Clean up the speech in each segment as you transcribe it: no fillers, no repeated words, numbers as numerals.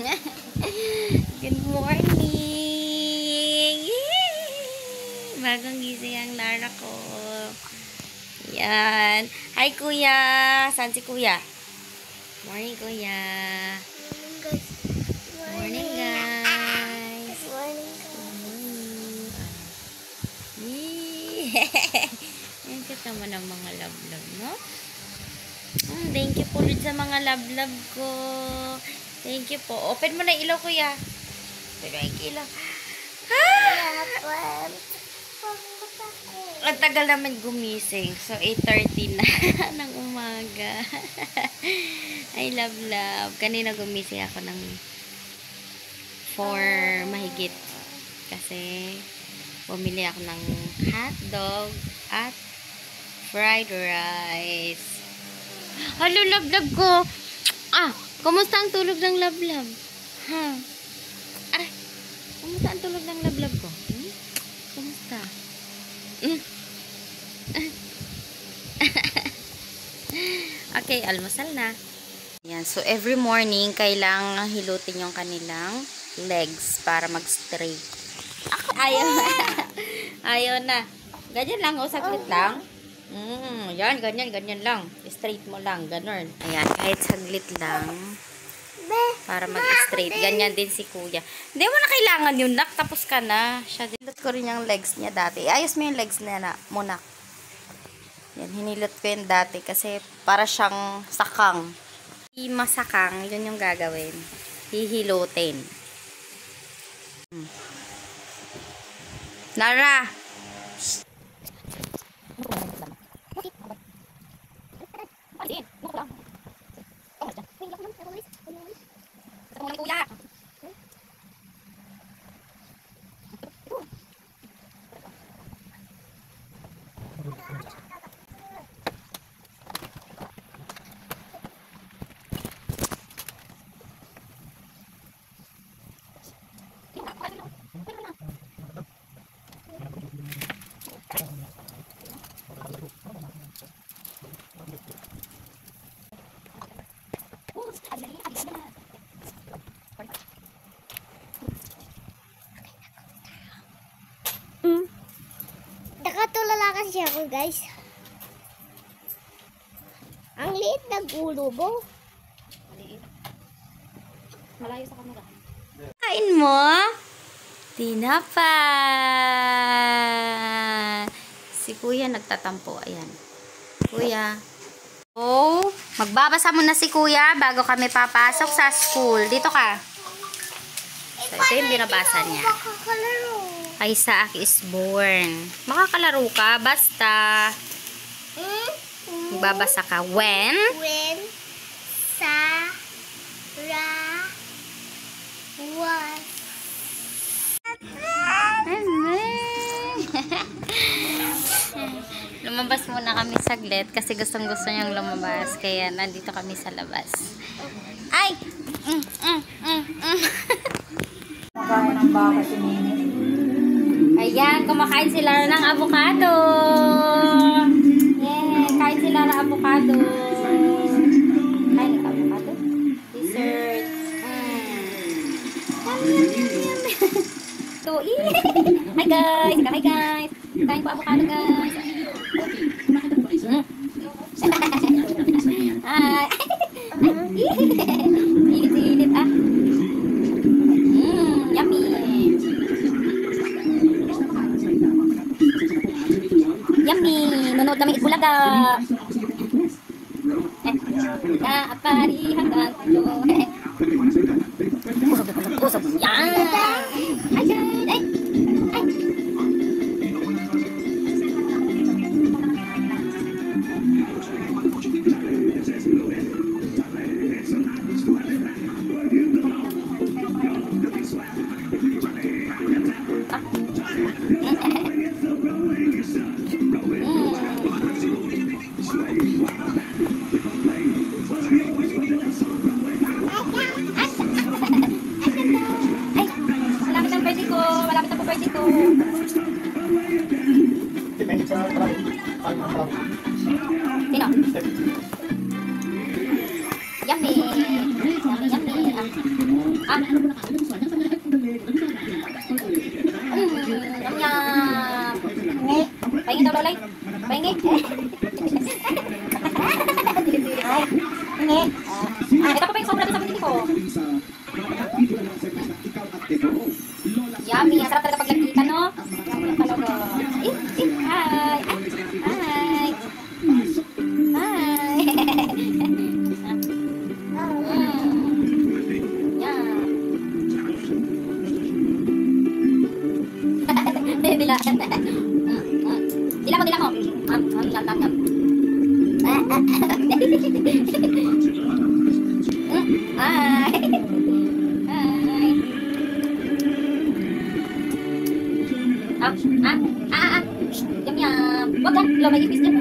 Good morning! Yay! Bagong gising ang Lara ko. Yan. Hi, Kuya! Saan si Kuya? Morning, Kuya. Morning, guys. Morning. Yan ka naman ang mga love-love, no? Thank you po rin sa mga love-love ko. Thank you po. Open mo na ilaw, Kuya. Pero ay ilaw. Ang tagal naman gumising. So, 8:30 na ng umaga. I love. Kanina gumising ako ng 4 mahigit. Kasi, bumili ako ng hotdog at fried rice. Hello, love ko. Kumusta ang tulog ng love? Ha? Aray, kumusta ang tulog ng love ko? Kumusta? Okay, almusal na. Yan, so every morning, kailangan hilutin yung kanilang legs para mag-straight. Ayaw na. Ganyan lang, saglit lang. Yan, ganyan lang. Straight mo lang, ganun. Ayan, kahit saglit lang. Para mag-straight. Ganyan din si Kuya. Hindi mo na kailangan yun, nak. Tapos ka na. Hinilot ko rin yung legs niya dati. Ayos mo yung legs niya na, muna. Yan, hinilot ko yun dati kasi para siyang sakang. Hindi masakang, yun yung gagawin. Hihilutin. Lara! Nakatulala kasi ako, guys. Ang liit ng ulo mo. Malayo sa kamera. Kain mo? Tinapay. Si Kuya nagtatampo. Ayan. Kuya. Oh, magbabasa muna si Kuya bago kami papasok sa school. Dito ka. So, ito yung binabasa niya. Isaac is born. Makakalaro ka. Basta. Magbabasa ka. When Sarah was lumabas muna kami saglit kasi gustong-gusto niyang lumabas. Kaya nandito kami sa labas. Ay! Kumakain ng baka si Nini. Ayan, kumakain sila ng avocado. Yeah, kain sila ng avocado. Kain ng avocado. Dessert. So, hi guys! Hi guys! Kain po avocado guys. Hi! Init-init yummy! Yummy! Nunod kami Itbulaga! Kaaparihan ka ko. Usap! Yan! Ayan! Ay! Ah. Yum. Pahingi daw, Lolay. Pahingi. Ay, hingi. Ito pa pa yung sobra din sa pinili ko. Yummy. Ang sarap talaga pag nagkita, no? Hi. Hi. Hi. Dila. Dila mo, dila mo. Hi. Hi. Yum yum. Wag lang, lo may ipis dyan.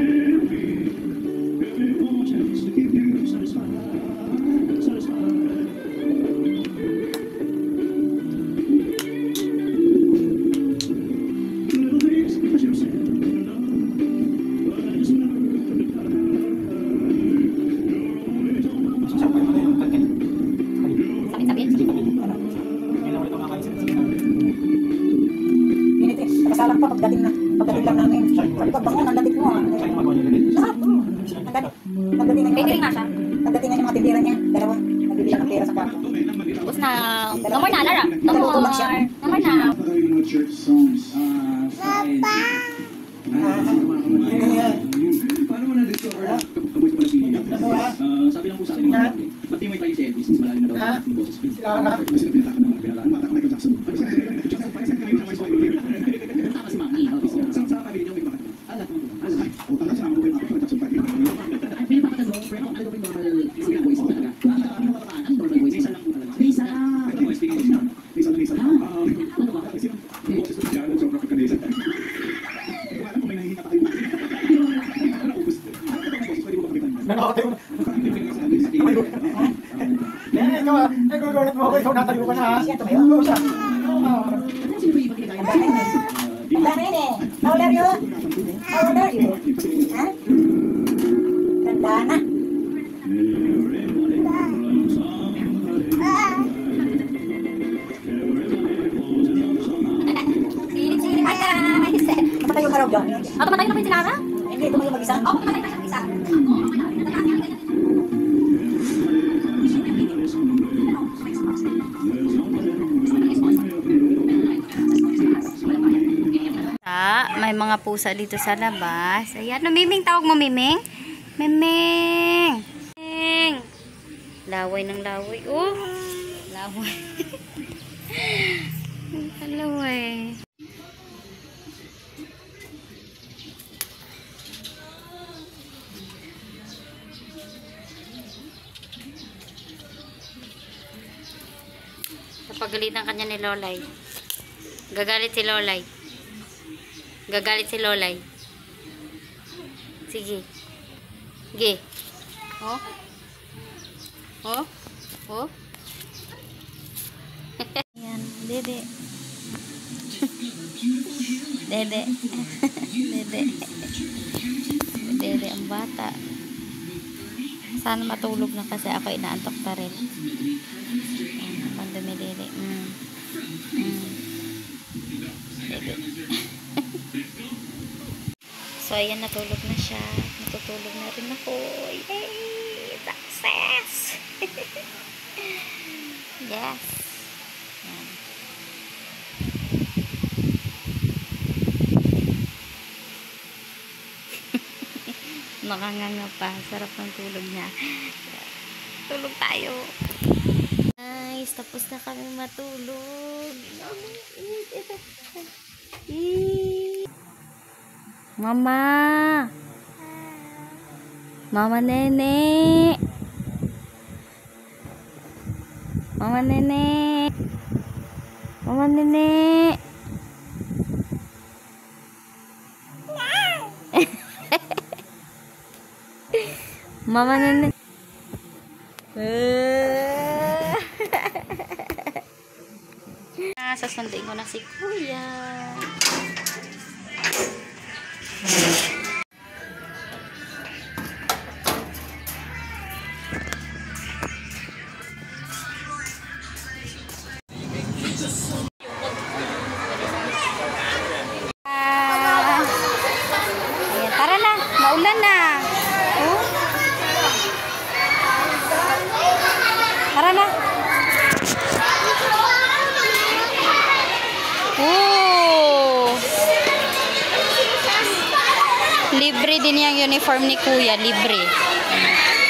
Nakasalang pa pagdating lang namin. Sabi ko, bangon, ang dating mo. Sarap. Ang dating. Pagdating na Pwede rin nga siya. pagdating na yung mga tindera niya, dalawa. Nagbibilang ng pera sa kwarto. Tapos na. No more na, Lara. No more. No more na. Papa! Paano mo na-discover na sabi lang po sa akin, pati mo tayo si Elvis, mas malalim na daw yung boses. Kasi pinatakan naman, pinatakan Michael Jackson. Tama si Mami, sa pamilya niyo may bakit. Alam mo, o talaga siya naman Michael Jackson. Pinapakatago, pero ano ba yung normal singing voice mo talaga? Ano normal voice? Isa lang po talaga. Isa lang! Isa lang. Ano ba? Yung boses ko dyan, sobrang pagkanisa. Alam ko may nahihinga tayo. Nakakatayo na. Nagugulat mo ako, ikaw natayo ka na ha. Siya tumayo. Oo, siya. Ang dami yun eh. How old are you? How old are you? Ha? Tanda na. Silip, guys. Napatayo ka raw dyan. Tumatay na ba yung si Lara? Hindi, tumayo mag-isa. Oo, tumatay na siya isa. May mga pusa dito sa labas. Ayan, no, Miming, tawag mo, Miming. Miming. Miming. Laway ng laway. Oh, laway. Laway. Napagalitan kanya ni Lolay. Gagalit si Lolay. Gagalit si Lolay. Sige. Sige. Oh. Oh. Oh. Ayan, Dede. Dede. Dede. Dede ang bata. Sana matulog na kasi ako inaantok pa rin. Pandumi Dede. Dede. So, ayan, natulog na siya. Natutulog na rin ako. Yay! Success! Yes. Ayan. Nakanganga pa. Sarap ng tulog niya. Tulog tayo. Nice. Tapos na kami matulog. Mama. Mama Nene. Mama Nene. Mama Nene. Mama Nene. Sasunduin ko na si Kuya. Maulan na. Oh. Tara na. Oh. Libre din yung uniform ni Kuya. Libre.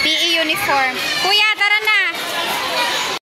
PE uniform. Kuya, tara na.